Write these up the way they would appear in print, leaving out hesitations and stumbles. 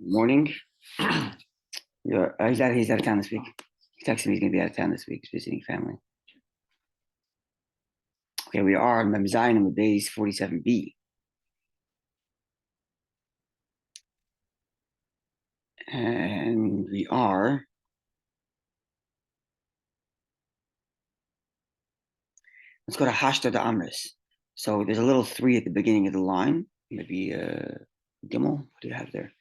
Morning. He's out of town this week. He texted me he's going to be out of town this week. He's visiting family. Okay, we are on Mem Zayin on the base 47b. And we are let's go to Hashta da Amris. So there's a little 3 at the beginning of the line, maybe Gimel. What do you have there?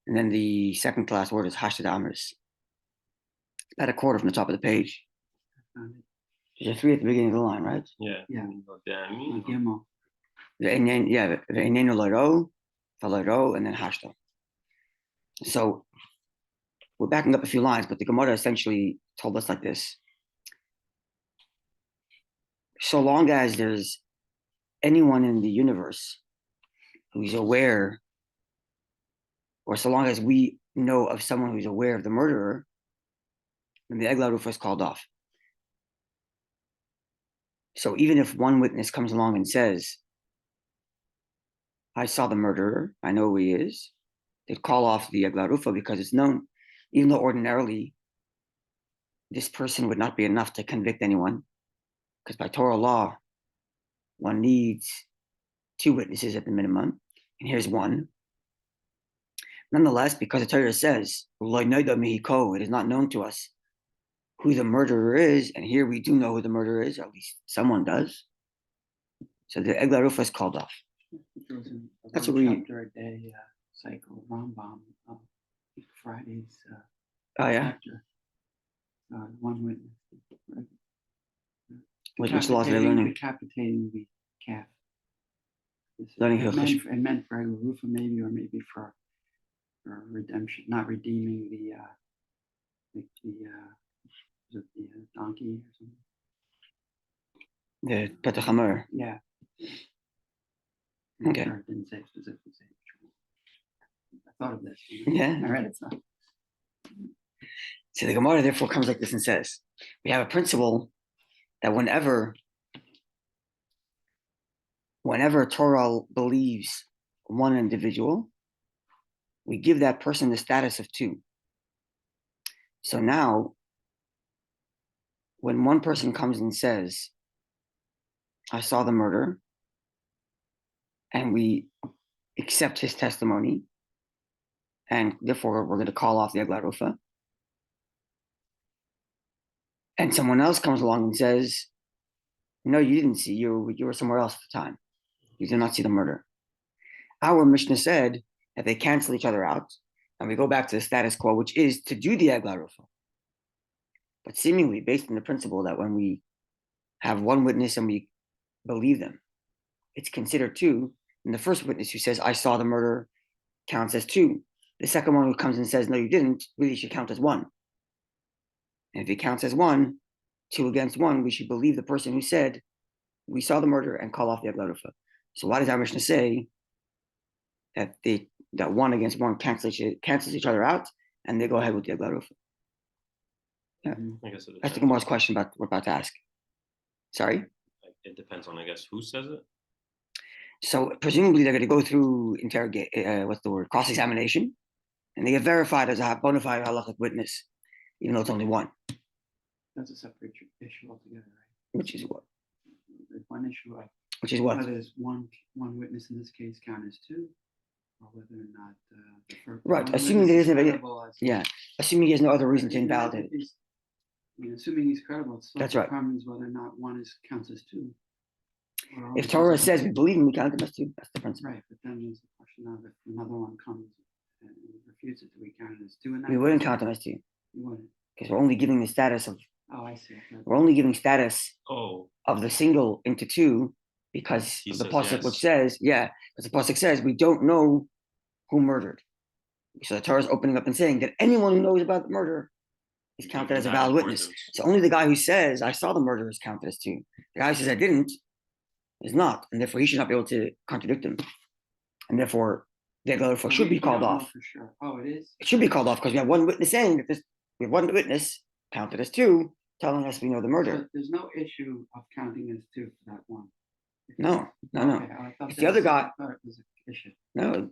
And then the second class word is Hashta da Amris. It's about a quarter from the top of the page. There's a 3 at the beginning of the line, right? Yeah. Gimel. Ve'enenu laro, falaro, and then Hashta. So we're backing up a few lines, but the Gemara essentially told us like this. So long as there's anyone in the universe who's aware, or so long as we know of someone who's aware of the murderer, then the Eglah Rufa is called off. So even if one witness comes along and says, I saw the murderer, I know who he is, they'd call off the Eglah Rufa because it's known, even though ordinarily this person would not be enough to convict anyone, because by Torah law, one needs 2 witnesses at the minimum, and here's one. Nonetheless, because the Torah says, it is not known to us who the murderer is, and here we do know who the murderer is, or at least someone does. So the Eglah Rufa is called off. That's what we chapter a day cycle Rambam Friday's chapter. One witness. Which laws are they learning? Decapitating the calf. Learning it meant for Eglah Rufa maybe, or maybe for redemption, not redeeming the donkey or something. The Petach. Yeah. Okay. Or it didn't say specifically. I thought of this. Yeah. I read it. So the Gemara therefore comes like this and says, we have a principle that whenever Torah believes one individual, we give that person the status of 2. So now, when one person comes and says, I saw the murder, and we accept his testimony, and therefore we're going to call off the Eglah Rufa, and someone else comes along and says, no, you didn't see, you were somewhere else at the time. You did not see the murder. Our Mishnah said that they cancel each other out, and we go back to the status quo, which is to do the Eglah Rufa. But seemingly based on the principle that when we have one witness and we believe them, it's considered 2. And the first witness who says, I saw the murder, counts as 2. The second one who comes and says, no, you didn't, really should count as 1. And if it counts as 1, 2 against 1, we should believe the person who said, we saw the murder and call off the Eglah Rufa. So why does our Mishnah say that 1 against 1 cancels each other out, and they go ahead with the Eglah Rufa? Yeah. I guess That's the Gemara's question we're about to ask. Sorry? It depends on, I guess, who says it. So presumably they're going to go through cross-examination, and they get verified as a bona fide halachic witness, even though it's only 1. That's a separate issue altogether, right? Which is what? One issue. Which is what? Whether there's one witness in this case count as 2, or whether or not the first. Right, assuming there isn't assuming he has no other reason to invalidate it. Assuming he's credible, it that's right. Determines whether or not 1 counts as 2. If Torah says we believe him, we count him as 2. That's the principle. Right, but then there's the question of if another one comes and refutes it, do we count it as 2? We wouldn't count him as 2. You wouldn't. Because we're only giving the status of. Oh, I see. We're only giving status of the single into 2 because of the pasuk yes. Which says, because the pasuk says we don't know who murdered. So the Torah is opening up and saying that anyone who knows about the murder is counted as a valid witness. So only the guy who says, I saw the murder is counted as 2. The guy who says, I didn't, is not. And therefore, he should not be able to contradict him. And therefore, the Eglah Rufa should be called off. For sure. Oh, it is? It should be called off because we have one witness saying that we have one witness counted as 2, telling us we know the murder. So there's no issue of counting as 2 for that one. No. Okay, It's the other guy. I thought it was an issue. No.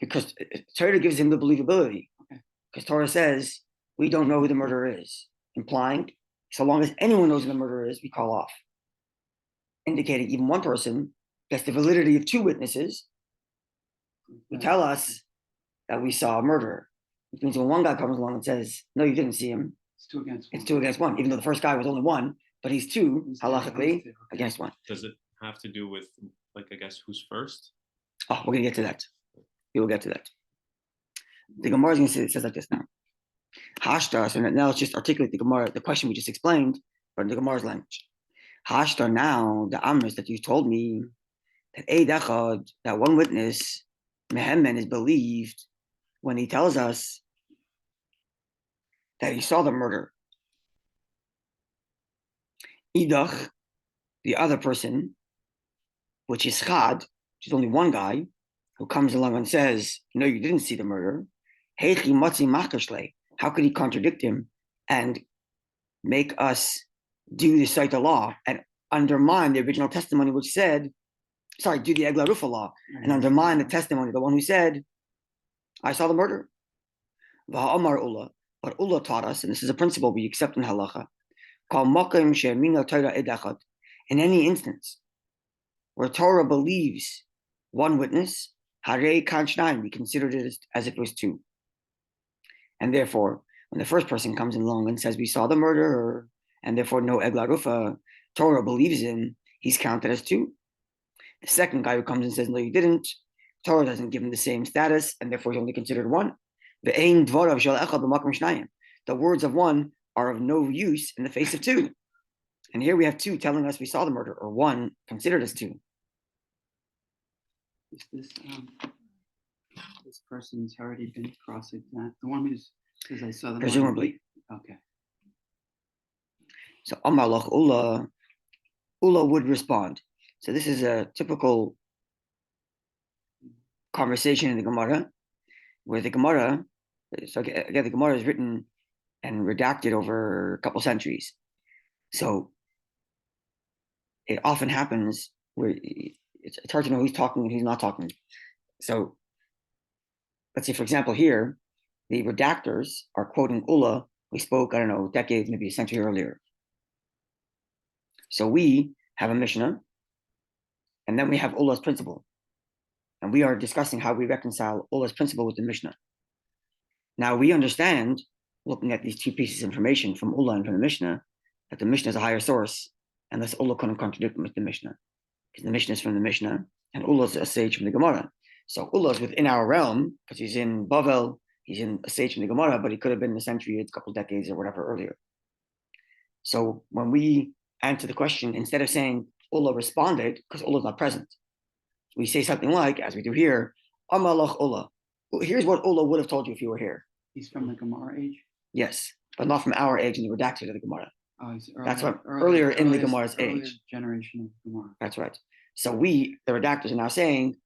because Torah gives him the believability. Okay. Because Torah says we don't know who the murderer is, implying so long as anyone knows who the murderer is, we call off. Indicating even one person gets the validity of two witnesses who tell us that we saw a murderer. Which means when one guy comes along and says, no, you didn't see him, It's 2 against 1. it's 2 against 1, even though the first guy was only 1, but he's 2, He's two halachically, against 2, okay. against 1. Does it have to do with, like, I guess, who's first? Oh, we're going to get to that. We will get to that. The Gemara is going to say, it says like this now. Hashtar, so now let's just articulate the Gemara, the question we just explained, but in the Gemara's language. Hashtar, now, the Amris that you told me, that Eid Echad, that one witness, Mehemen, is believed when he tells us that he saw the murder. Idach, the other person, which is Chad, which is only one guy, who comes along and says, no, you didn't see the murder. Heichi matzi machashle. How could he contradict him and make us do the Sotah law and undermine the original testimony which said, do the Egla Rufa law and undermine the testimony, the one who said, I saw the murder. V'ha'amar Ula. But Ula taught us, and this is a principle we accept in halacha, called makom she'emina Torah ed echad. In any instance where Torah believes one witness, harei kan shnayim, we considered it as if it was 2. And therefore, when the first person comes along and says we saw the murderer, and therefore no egla rufa, Torah believes him, he's counted as 2. The second guy who comes and says no, you didn't, Torah doesn't give him the same status, and therefore he's only considered 1. The words of one are of no use in the face of 2. And here we have 2 telling us we saw the murder, or 1 considered as 2. Is this person's already been cross-examined? The one who says I saw the Presumably. Okay. So Amar Lach Ula would respond. So this is a typical conversation in the Gemara, where the Gemara, so again, the Gemara is written and redacted over a couple centuries. So it often happens where it's hard to know who's talking and who's not talking. So let's say, for example, here, the redactors are quoting Ula, who spoke, I don't know, decades, maybe a century earlier. So we have a Mishnah, and then we have Ula's principle. And we are discussing how we reconcile Ula's principle with the Mishnah. Now we understand, looking at these 2 pieces of information from Ula and from the Mishnah, that the Mishnah is a higher source, and thus Ula couldn't contradict with the Mishnah. Because the Mishnah is from the Mishnah, and Ula is a sage from the Gemara. So Ula is within our realm, because he's in Bavel, he's in a sage from the Gemara, but he could have been a century, a couple decades, or whatever earlier. So when we answer the question, instead of saying Ula responded, because Ula is not present, we say something like, as we do here, Amalach Ula. Here's what Ula would have told you if you were here. He's from the Gemara age? Yes, but not from our age in the redacted of the Gemara. Oh, he's That's what earlier in the Gemara's age. Generation of Gemara. That's right. So we, the redactors, are now saying,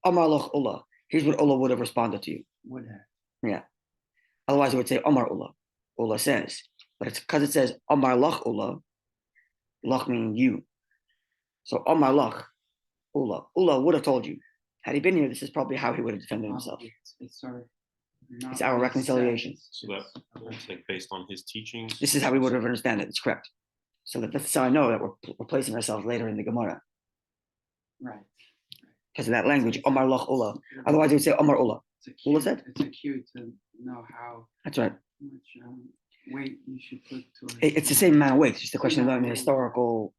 Amar Loch Ula. Here's what Ula would have responded to you. Would have. Yeah. Otherwise, it would say Amar Ula. Ula says. But it's because it says Amar Loch Ula, Loch meaning you. So Amar Loch Ula. Ula would have told you. Had he been here, this is probably how he would have defended himself. It's sort of It's our reconciliation. So that's like based on his teachings. This is how we would have understand it. It's correct. So that's how I know that we're placing ourselves later in the Gemara. Right. Because of that language, Omar Loch Ula. Otherwise, they would say Omar Ula. Ula said? It's a cue to know how That's right. much weight you should put towards It's the same amount of weight. It's just a question of the historical.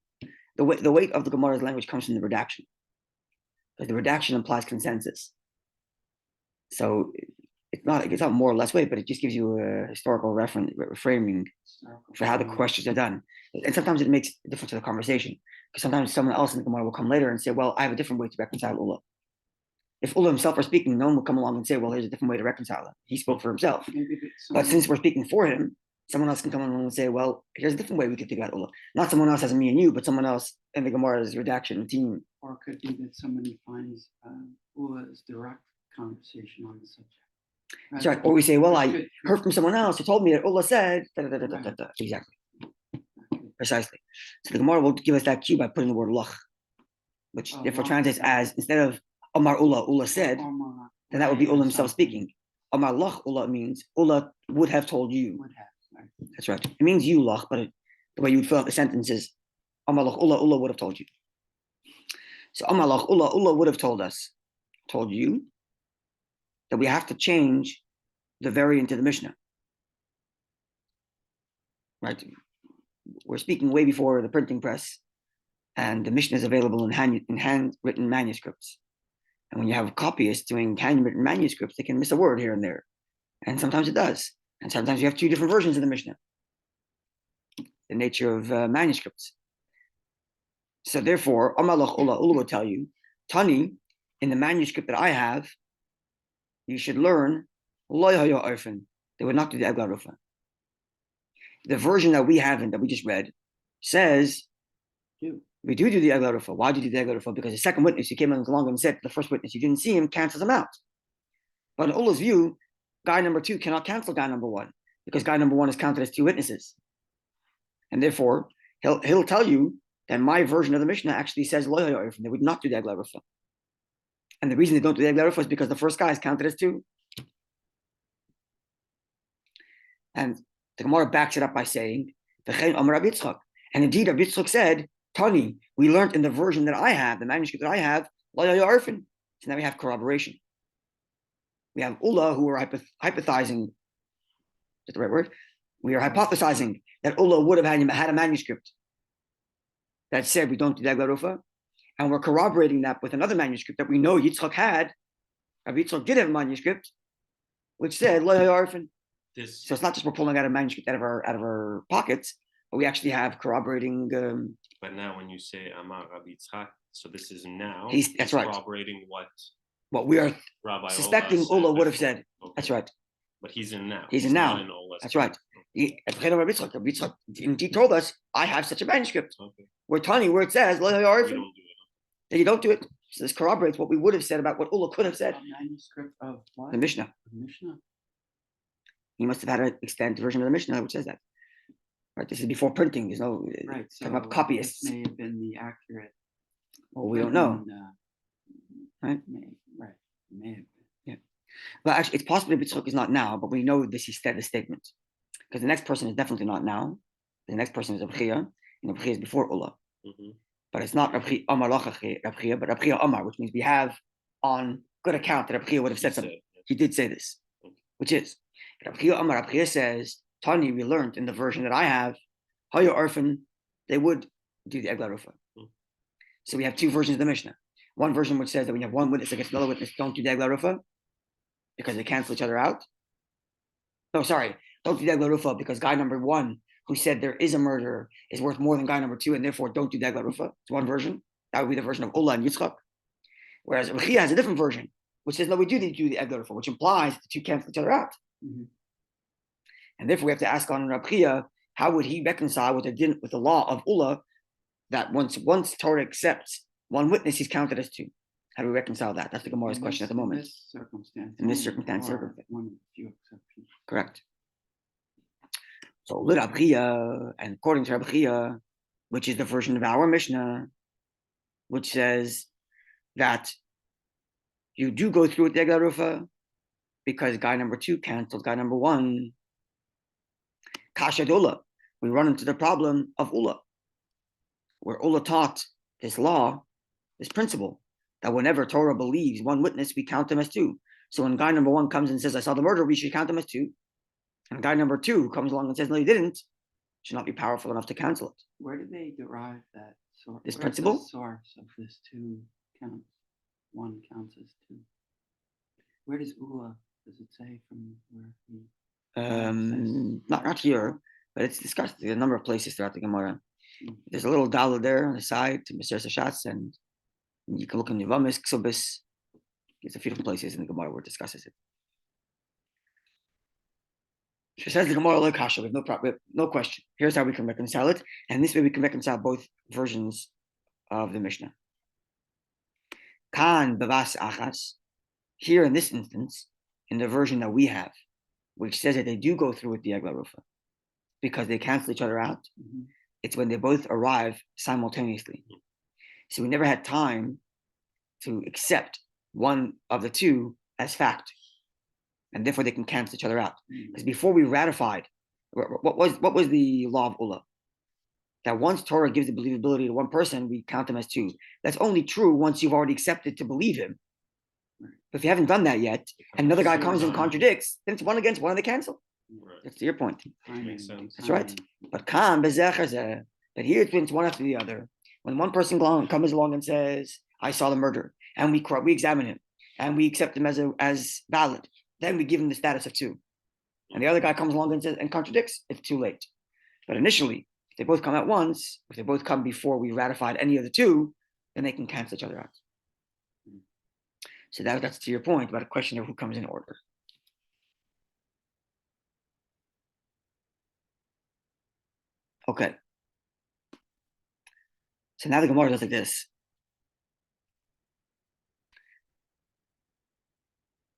The weight of the Gemara's language comes from the redaction. Because the redaction implies consensus. So it's not more or less weight, but it just gives you a historical framing for how the questions are done. And sometimes it makes a difference to the conversation. Because sometimes someone else in the Gemara will come later and say, well, I have a different way to reconcile Ula. If Ula himself were speaking, no one would come along and say, well, here's a different way to reconcile it. He spoke for himself. But since we're speaking for him, someone else can come along and say, well, here's a different way we could think about Ula. Not someone else as me and you, but someone else in the Gemara's redaction team. Or it could be that somebody finds Ula's direct conversation on the subject. That's right. Or we say, well, I heard from someone else who told me that Ula said, da, da, da, da, da, da. Exactly. Precisely. So the Gemara will give us that cue by putting the word lach, which therefore translates as, instead of Amar Ula, Ula said, then that would be Ula himself speaking. Amar Lach Ula means Ula would have told you. Would have. Right. That's right. It means you Lach, but the way you would fill out the sentence is Amar Lach Ula would have told you. So Amar Lach Ula would have told you that we have to change the variant of the Mishnah. Right? We're speaking way before the printing press, and the Mishnah is available in handwritten manuscripts. And when you have copyists doing handwritten manuscripts, they can miss a word here and there. And sometimes it does. And sometimes you have two different versions of the Mishnah. The nature of manuscripts. So therefore, Amalach Ula will tell you, Tani, in the manuscript that I have, you should learn, they would not do the Eglah Rufa. The version that we have and that we just read says, we do the Eglah Rufa. Why do you do the Eglah Rufa? Because the second witness who came along and said the first witness, you didn't see him, cancels him out. But in Ula's view, guy number 2 cannot cancel guy number 1 because guy number 1 is counted as 2 witnesses. And therefore, he'll tell you that my version of the Mishnah actually says they would not do the Eglah Rufa. And the reason they don't do the Eglah Rufa is because the first guy is counted as 2. And the Gemara backs it up by saying, and indeed, Rabbi Yitzchak said, Tani, we learned in the version that I have, the manuscript that I have, so now we have corroboration. We have Ula who are hypothesizing, is that the right word? We are hypothesizing that Ula would have had a manuscript that said we don't do the Eglah Rufa, and we're corroborating that with another manuscript that we know Yitzchak had. Rabbi Yitzchak did have a manuscript which said Lo Yarfin. So it's not just we're pulling out a manuscript out of our pockets, but we actually have corroborating. But now, when you say Amar Rabbi Yitzchak, so this is now. That's right. Corroborating what we are Rabbi suspecting Ula would have said. Okay. That's right. But he's in now. He's in now. That's right. Rabbi Yitzchak indeed told us, I have such a manuscript. Okay. We're telling you where it says Lo Yarfin. We don't do it. That you don't do it. So this corroborates what we would have said about what Ula could have said. A manuscript of what? The Mishnah. The Mishnah. He must have had an extended version of the Mishnah which says that. Right. This is before printing. There's no Right. So talking about copyists. This may have been the accurate. Well, we don't know. Right. Right. May have been. Yeah. Well, actually, it's possible that Yitzchak is not now, but we know this. He said the statement because the next person is definitely not now. The next person is Rabbi, and Rabbi is before Ula. Mm-hmm. But it's not Rabbi Amar Rabbi, but Rabbi Amar, which means we have on good account that Rabbi would have said something. He did say this, which is Rabbi Amar. Rabbi says, Tani, we learned in the version that I have, Haya Orphan, they would do the Eglah Rufa. So we have 2 versions of the Mishnah. One version which says that when you have one witness against another witness, don't do the Eglah Rufa because they cancel each other out. No, sorry, don't do the Eglah Rufa because guy number 1 who said there is a murder is worth more than guy number 2, and therefore don't do the Eglah Rufa. It's one version. That would be the version of Ula and Yitzchak. Whereas Rabbi has a different version, which says, no, we do need to do the Eglah Rufa, which implies the 2 cancel each other out. Mm-hmm. And therefore we have to ask on Rabbi, how would he reconcile with the law of Ula that once Torah accepts one witness, he's counted as 2? How do we reconcile that? That's the Gemara's question at the moment. In this circumstance. One of the few exceptions. Correct. So Rabbi, and according to Rabbi, which is the version of our Mishnah, which says that you do go through with the Eglah Rufa because guy number 2 canceled guy number 1. Kasha Ula, we run into the problem of Ula, where Ula taught this law, this principle, that whenever Torah believes one witness, we count them as 2. So when guy number 1 comes and says, I saw the murder, we should count them as 2. And guy number 2 who comes along and says, no, you didn't, should not be powerful enough to cancel it. Where do they derive that source? This principle? The source of this 2 counts. 1 counts as 2. Where does Ula? Does it say from where he? Not here, but it's discussed in a number of places throughout the Gemara. There's a little dollar there on the side to Mr. Sashatz, and you can look in Yevamis, Ksubis. There's a few different places in the Gemara where it discusses it. She says the Gemara like Kasha, we have no question. Here's how we can reconcile it, and this way we can reconcile both versions of the Mishnah. Kan bavas achas. Here in this instance, in the version that we have, which says that they do go through with the Eglah Rufa because they cancel each other out. Mm-hmm. It's when they both arrive simultaneously. So we never had time to accept one of the 2 as fact, and therefore they can cancel each other out. Because before we ratified, what was the law of Ula? That once Torah gives the believability to one person, we count them as two. That's only true once you've already accepted to believe him. But if you haven't done that yet, and another guy comes and contradicts, then it's one against one, and they cancel. Right. That's your point. Makes sense. That's right. But but here it's one after the other. When one person comes along and says, "I saw the murder," and we examine him and we accept him as valid, then we give him the status of two. And the other guy comes along and says and contradicts, it's too late. But initially, if they both come at once, if they both come before we ratified any of the two, then they can cancel each other out. So that's to your point about a question of who comes in order. Okay. So now the Gemara does like this.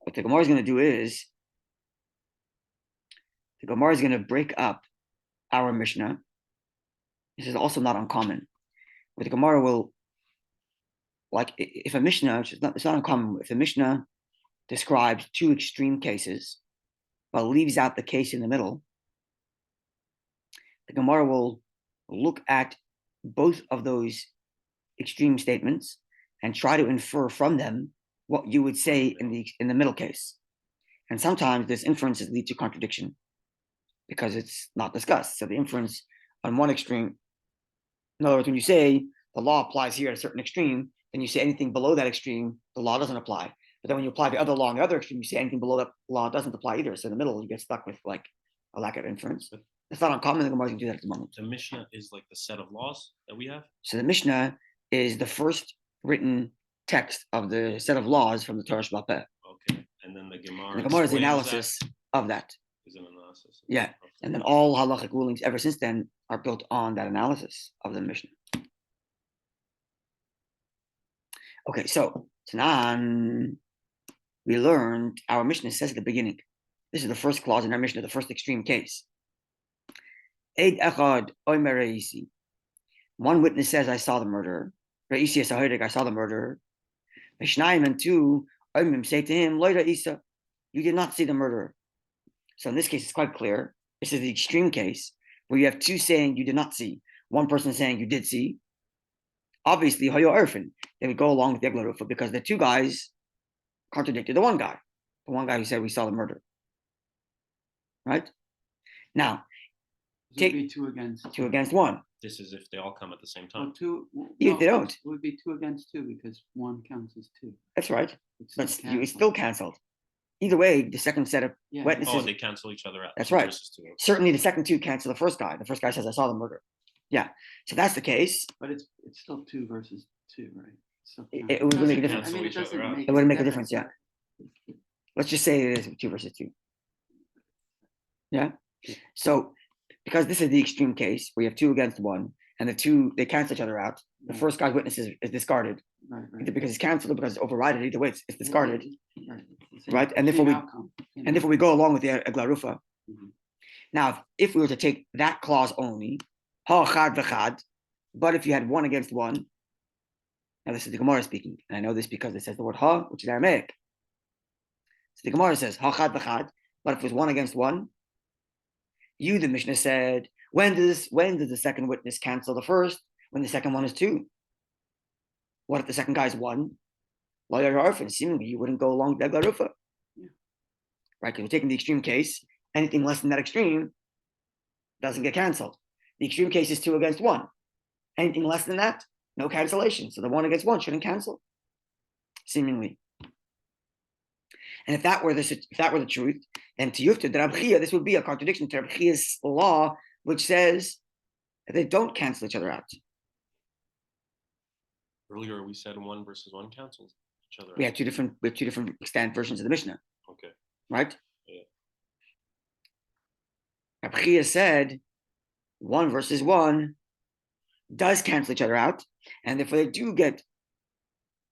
What the Gemara is going to do is the Gemara is going to break up our Mishnah. This is also not uncommon. But the Gemara will, like, if a Mishnah, it's not uncommon, if a Mishnah describes two extreme cases, but leaves out the case in the middle, the Gemara will look at both of those extreme statements and try to infer from them what you would say in the middle case. And sometimes this inferences lead to contradiction because it's not discussed. So the inference on one extreme, in other words, when you say the law applies here at a certain extreme, then you say anything below that extreme, the law doesn't apply. But then when you apply the other law on the other extreme, you say anything below that law doesn't apply either. So in the middle, you get stuck with like a lack of inference. It's not uncommon. The Gemara can do that at the moment. The Mishnah is like the set of laws that we have. So the Mishnah is the first written text of the set of laws from the Torah Sheba'al Peh. Okay, and then the Gemara. And the Gemara is the analysis of that. Is an analysis. Yeah, Okay. and then all halachic rulings ever since then are built on that analysis of the Mishnah. Okay, so Tanan, we learned our Mishnah says at the beginning. This is the first clause in our Mishnah, the first extreme case. Eid echad omer reisi. One witness says, "I saw the murderer." Reisi esahidik, I saw the murderer. Mishnayim, and two omim say to him, "Loida isa, you did not see the murderer." So in this case, it's quite clear. This is the extreme case where you have two saying you did not see, one person saying you did see. Obviously, hoyo erfin, they would go along with the eglarufa because the two guys contradicted the one guy who said we saw the murder. Right? Now, it would be two against one. This is if they all come at the same Well, time. If they don't, it would be two against two because one counts as two. That's right. It's But still it's still canceled. Either way, the second set of witnesses. Oh, they cancel each other out. That's Two right. versus two. Certainly, the second two cancel the first guy. The first guy says, "I saw the murder." Yeah. So that's the case. But it's still two versus two, right? So It wouldn't make a difference. I mean, it doesn't make It wouldn't make a difference. Yeah. Let's just say it is two versus two. Yeah. So because this is the extreme case where you have two against one, and the two they cancel each other out. The first guy's witness is discarded, either because it's canceled or because it's overridden. Either way, it's discarded, right? And therefore we go along with the eglarufa. Now, if we were to take that clause only, ha chad v'chad, but if you had one against one, now this is the Gemara speaking, and I know this because it says the word ha, which is Aramaic. So the Gemara says ha chad v'chad, but if it was one against one, you, the Mishnah said, when does the second witness cancel the first? When the second one is two. What if the second guy is one? Seemingly you wouldn't go along with Eglarufa. Right? Because we're taking the extreme case. Anything less than that extreme doesn't get canceled. The extreme case is two against one. Anything less than that, no cancellation. So the one against one shouldn't cancel. Seemingly. And if that were the truth, then to Yufta, the Rabbi, this would be a contradiction to Rabbi's law, which says that they don't cancel each other out. Earlier we said one versus one cancels each other. We had two different extant versions of the Mishnah. Okay. Right? Yeah. Rabbi said one versus one does cancel each other out, and therefore they do get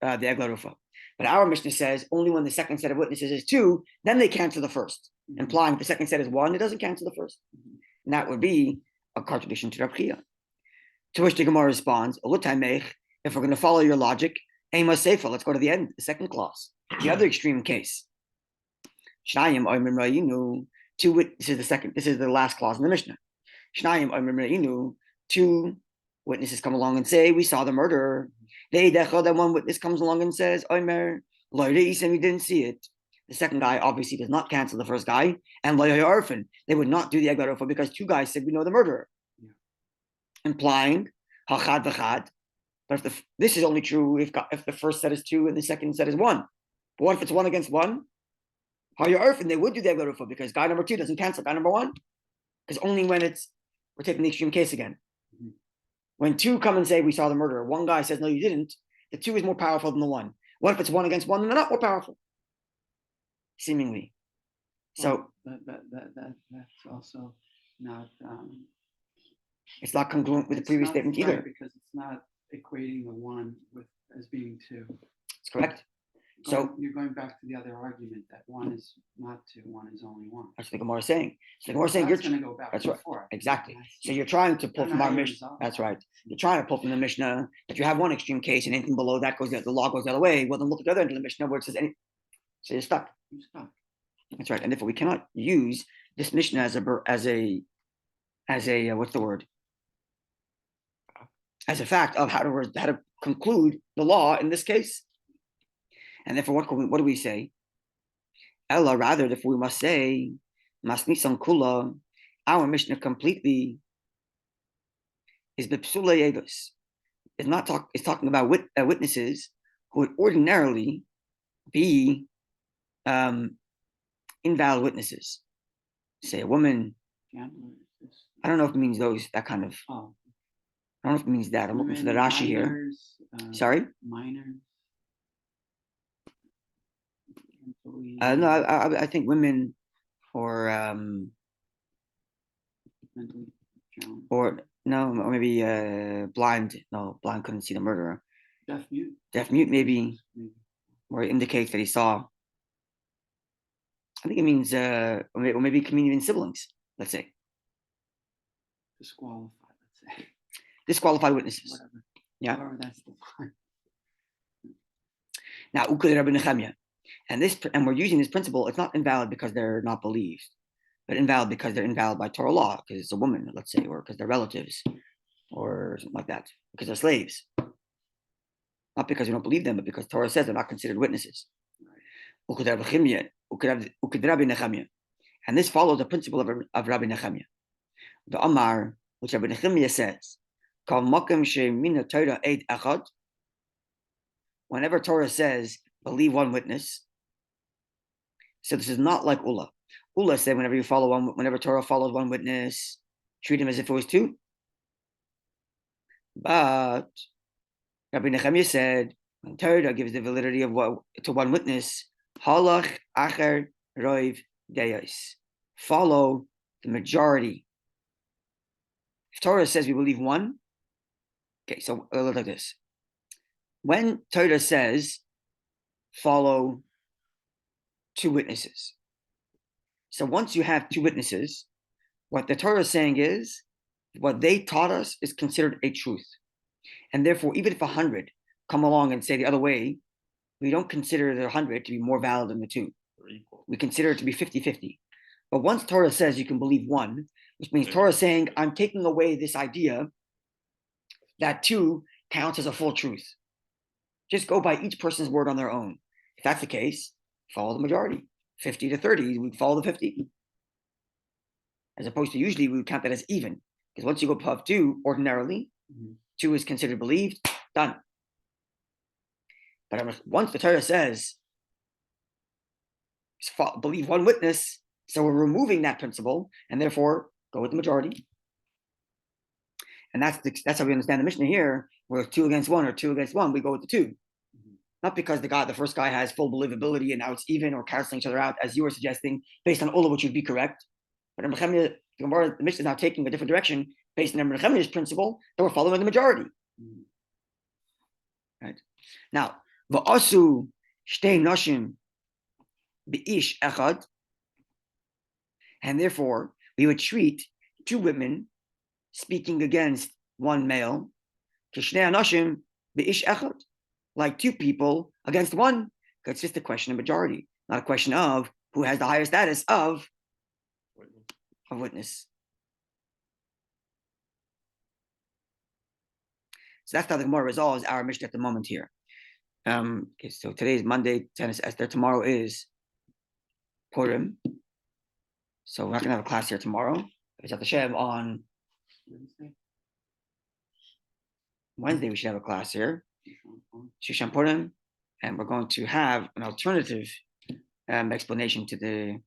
the Eglarufa. But our Mishnah says only when the second set of witnesses is two, then they cancel the first, implying if the second set is one, it doesn't cancel the first. And that would be a contradiction to Rabbi. To which the Gemara responds, if we're going to follow your logic, Ema Seifa, let's go to the end, the second clause, the other extreme case. Shnayim oimrim ra'inu. This is the second. This is the last clause in the Mishnah. Shnayim oimrim ra'inu. Two witnesses come along and say, we saw the murder. Then one witness comes along and says, Omer, lo re'isem, we didn't see it. The second guy obviously does not cancel the first guy, and lo orphan, they would not do the eglar because two guys said we know the murderer, implying hachad v'chad. But if this is only true if the first set is two and the second set is one. But what if it's one against one? Orphan, they would do the eglar because guy number two doesn't cancel guy number one, because only when we're taking the extreme case again. When two come and say we saw the murderer, one guy says no, you didn't. The two is more powerful than the one. What if it's one against one and they're not more powerful? Seemingly. So that's also not it's not congruent with the previous statement either. Because it's not equating the one as being two. It's correct. So you're going back to the other argument that one is not two, one is only one. That's what the Gemara is saying. So the Gemara is saying you're going to go back. That's right. Exactly. So you're trying to pull from our Mishnah. That's right. You're trying to pull from the Mishnah that you have one extreme case and anything below that goes the law goes the other way. Well, then look at the other end of the Mishnah where it says any. So you're stuck. You're stuck. That's right. And therefore we cannot use this Mishnah as a what's the word? As a fact of how to conclude the law in this case. And therefore, what do we say? Ella, rather, if we must say, Masnisan Kula, our Mishnah completely is Bipsula Yevus. It's talking about witnesses who would ordinarily be invalid witnesses. Say a woman. I don't know if it means that kind of. Oh. I don't know if it means that. I'm looking for the Rashi here. Sorry? Minors. No, I think women or maybe blind. No, blind couldn't see the murderer. Deaf mute maybe, where it indicates that he saw. I think it means or maybe communion siblings. Let's say disqualified witnesses. Whatever. Yeah. Whatever, that's the point. Now, Rabbi Nechemia. And we're using this principle. It's not invalid because they're not believed, but invalid because they're invalid by Torah law, because it's a woman, let's say, or because they're relatives, or something like that, because they're slaves. Not because we don't believe them, but because Torah says they're not considered witnesses. And this follows the principle of Rabbi Nechemia. The Amar, which Rabbi Nechemia says, whenever Torah says, believe one witness. So this is not like Ula. Ula said whenever Torah follows one witness, treat him as if it was two. But Rabbi Nechemia said when Torah gives the validity of to one witness, halach acher roiv deyos, follow the majority. If Torah says we believe one, okay, so look like this. When Torah says follow two witnesses. So once you have two witnesses, what the Torah is saying is what they taught us is considered a truth. And therefore, even if 100 come along and say the other way, we don't consider the 100 to be more valid than the two. We consider it to be 50-50. But once Torah says you can believe one, which means Torah is saying, I'm taking away this idea that two counts as a full truth. Just go by each person's word on their own. If that's the case, follow the majority. 50-30, we follow the 50. As opposed to usually we would count that as even. Because once you go above two, ordinarily, two is considered believed, done. But once the Torah says, believe one witness, so we're removing that principle, and therefore go with the majority. And that's how we understand the Mishnah here, where 2 against 1 or 2 against 1, we go with the 2. Not because the first guy has full believability and now it's even or canceling each other out, as you were suggesting, based on all of which would be correct. But the Mishnah is now taking a different direction based on Nechemia's principle that we're following the majority. Right? Now, va'asu shtei nashim bi'ish echad, and therefore we would treat 2 women speaking against 1 male, kishnei anashim bi'ish echad, like 2 people against 1. It's just a question of majority, not a question of who has the higher status of Witness. witness. So that's how the Gemara resolves our Mishnah at the moment here. Okay, so today is Monday, Tennis Esther. Tomorrow is Purim. So we're not going to have a class here tomorrow. It's at the Shem on Wednesday. We should have a class here, Shushan Purim, and we're going to have an alternative explanation to the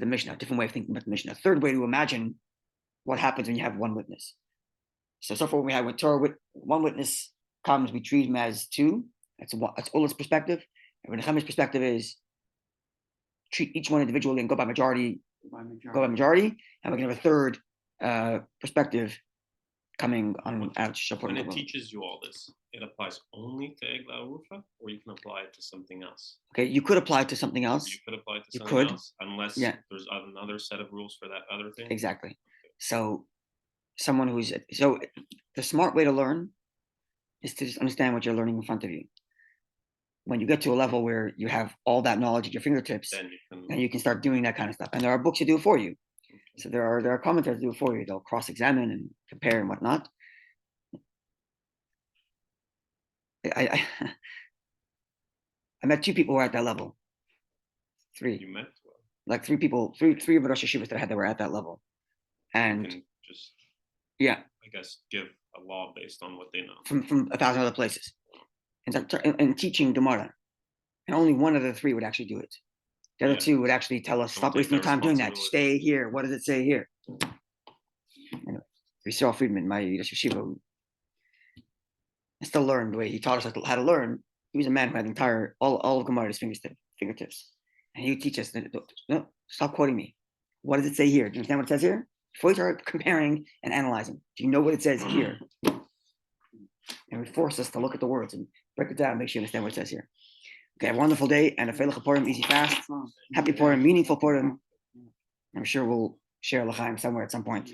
Mishnah, a different way of thinking about the Mishnah, a third way to imagine what happens when you have one witness. So far, when we have when Torah, one witness comes, we treat him as two. That's Ola's perspective. And when Nehemiah's perspective is treat each one individually and go by majority. And we're going to have a third perspective coming on out. When it teaches you all this, it applies only to Egla Urufa, or you can apply it to something else. Okay, you could apply it to something else. You could apply it to something else, unless there's another set of rules for that other thing. Exactly. Okay. So the smart way to learn is to just understand what you're learning in front of you. When you get to a level where you have all that knowledge at your fingertips, then you can start doing that kind of stuff. And there are books that do it for you. Okay. So there are commentators that do it for you. They'll cross-examine and compare and whatnot. I met two people who were at that level. Three. You met? Like three people, three of the Rosh Hashivas that were at that level. And you can just, I guess, give a law based on what they know. From 1,000 other places. And teaching Gemara. And only one of the three would actually do it. The other two would actually tell us, stop wasting your time doing that. Stay here. What does it say here? Anyway, Yisrael Friedman, my Rosh Hashiva, I still learned the way he taught us how to learn. He was a man who had all of Gemara at his fingertips. And he would teach us, no, stop quoting me. What does it say here? Do you understand what it says here? Before you start comparing and analyzing, do you know what it says here? And we force us to look at the words and break it down and make sure you understand what it says here. Okay, have a wonderful day and a Feilach Purim, easy fast. Happy Purim, meaningful Purim. I'm sure we'll share L'chaim somewhere at some point.